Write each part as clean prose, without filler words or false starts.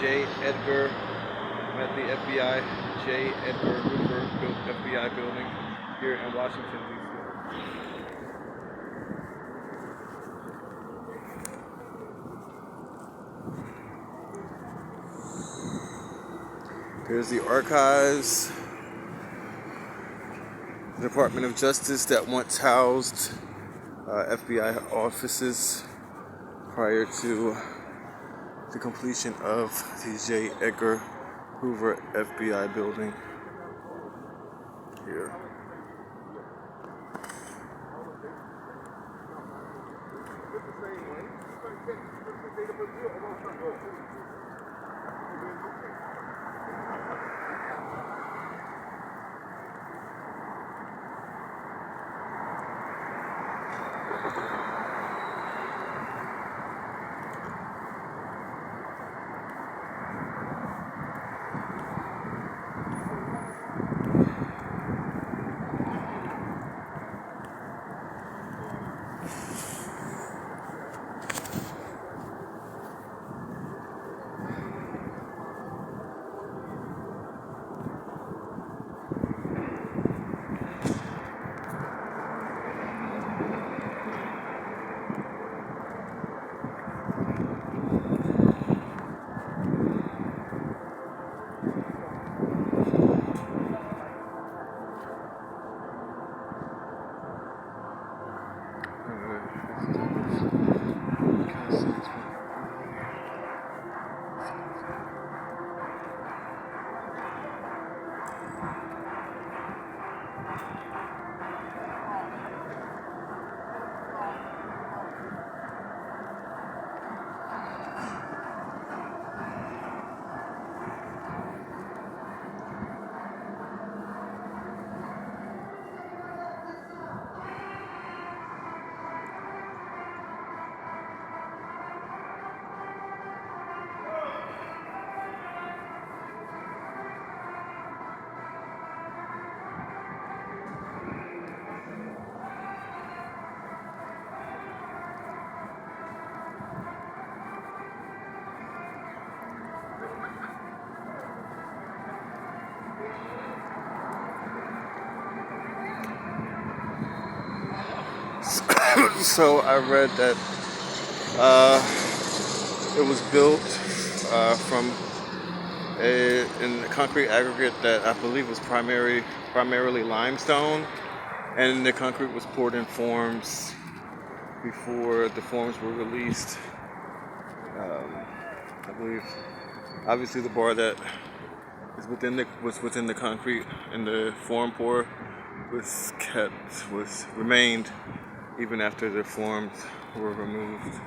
J. Edgar. I'm at the FBI J. Edgar Hoover FBI building here in Washington, D.C. There's the archives, the Department of Justice that once housed FBI offices prior to the completion of the J. Edgar Hoover FBI building here. So I read that it was built from in concrete aggregate that I believe was primarily limestone, and the concrete was poured in forms before the forms were released. I believe, obviously, the bar that was within the concrete and the form pour remained even after the forms were removed.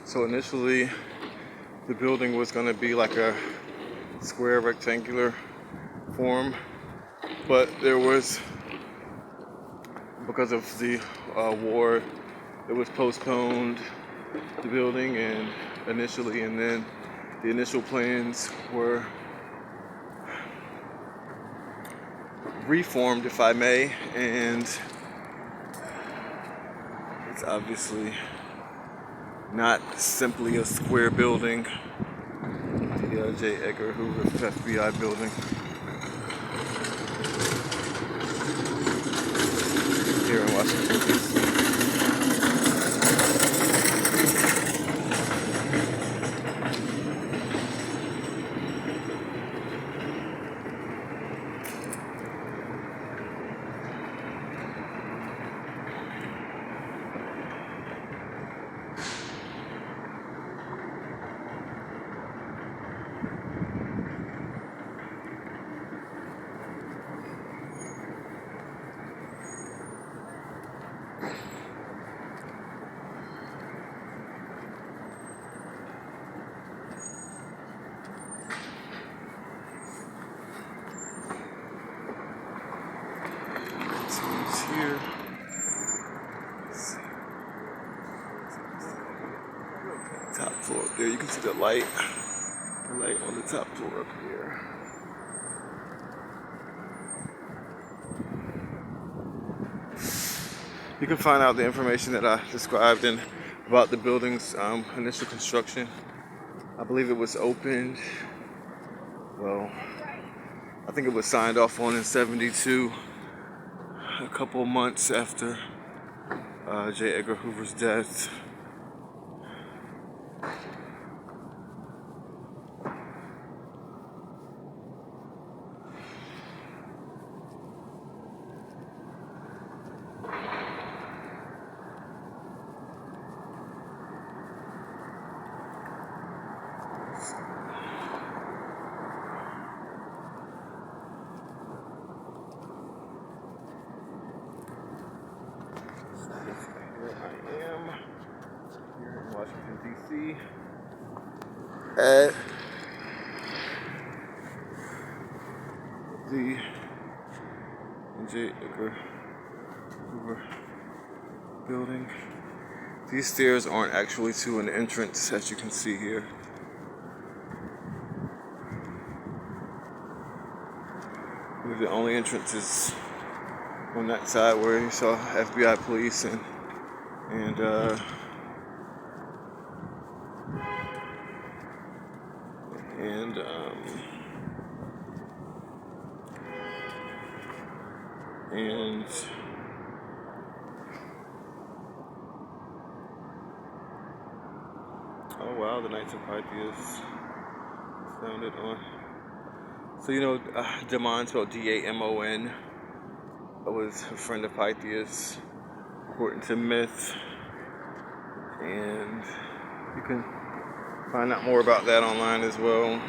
So initially, the building was going to be like a square rectangular form, but there was, because of the war, it was postponed, the building, and then the initial plans were reformed, if I may, and it's obviously not simply a square building. The J. Edgar Hoover FBI building here in Washington, D.C. Here. Top floor up there, you can see the light on the top floor up here. You can find out the information that I described about the building's initial construction. I believe it was opened, well, I think it was signed off on in '72. A couple months after J. Edgar Hoover's death. Washington, D.C. at the J. Edgar Hoover building. These stairs aren't actually to an entrance, as you can see here. The only entrance is on that side where you saw FBI police and oh wow, the Knights of Pythias sounded on. So you know, Damon, spelled D-A-M-O-N, was a friend of Pythias, according to myth, and you can find out more about that online as well.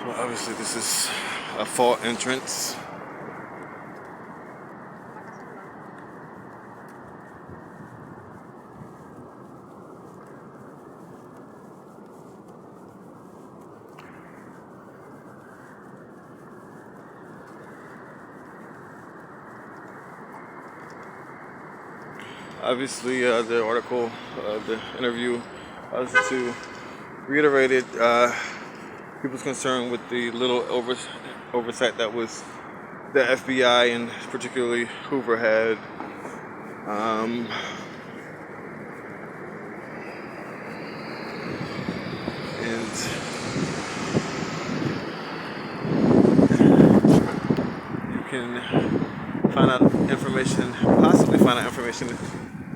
Well, obviously this is a fall entrance. Obviously, the article, the interview, to reiterated people's concern with the little oversight that was the FBI and particularly Hoover had. And you can find out information, possibly find out information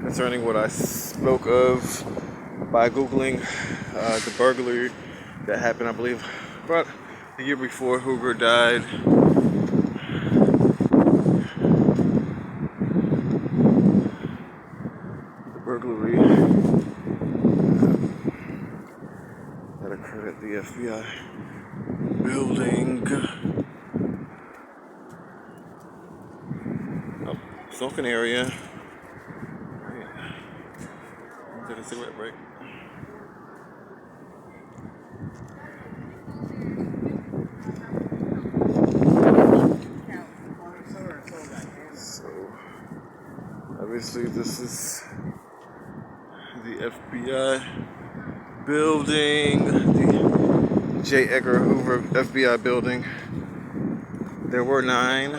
concerning what I spoke of by Googling the burglary that happened, I believe, about a year before Hoover died FBI building. Oh, smoking area. Right. Take a cigarette break. So, obviously, this is the FBI building, the J. Edgar Hoover FBI building. There were 9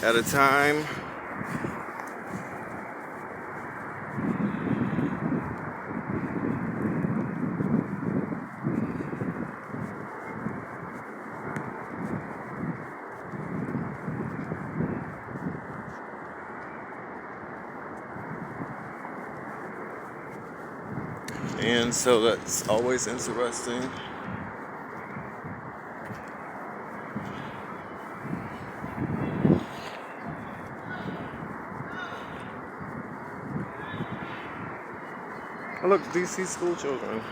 at a time. And so that's always interesting. Oh, look, DC school children.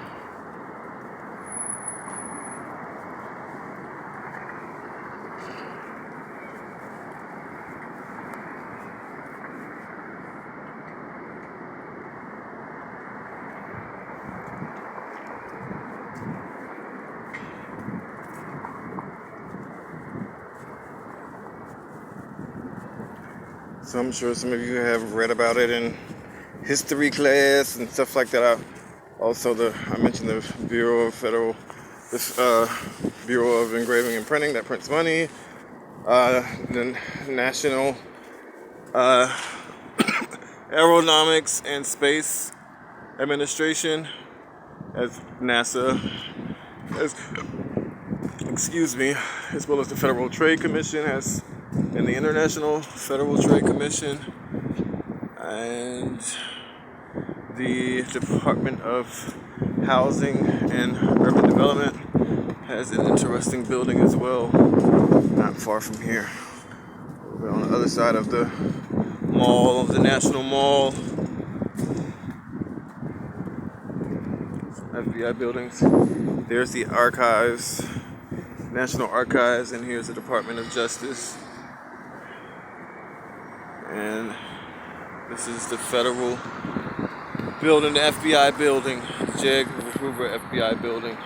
So I'm sure some of you have read about it in history class and stuff like that. I mentioned the Bureau of Engraving and Printing that prints money. The National Aeronautics and Space Administration, as NASA, as well as the Federal Trade Commission, and the International Federal Trade Commission, and the Department of Housing and Urban Development has an interesting building as well, not far from here. We're on the other side of the mall, of the National Mall. FBI buildings. There's the Archives, National Archives, and here's the Department of Justice. And this is the federal building, the FBI building, the J. Hoover FBI building.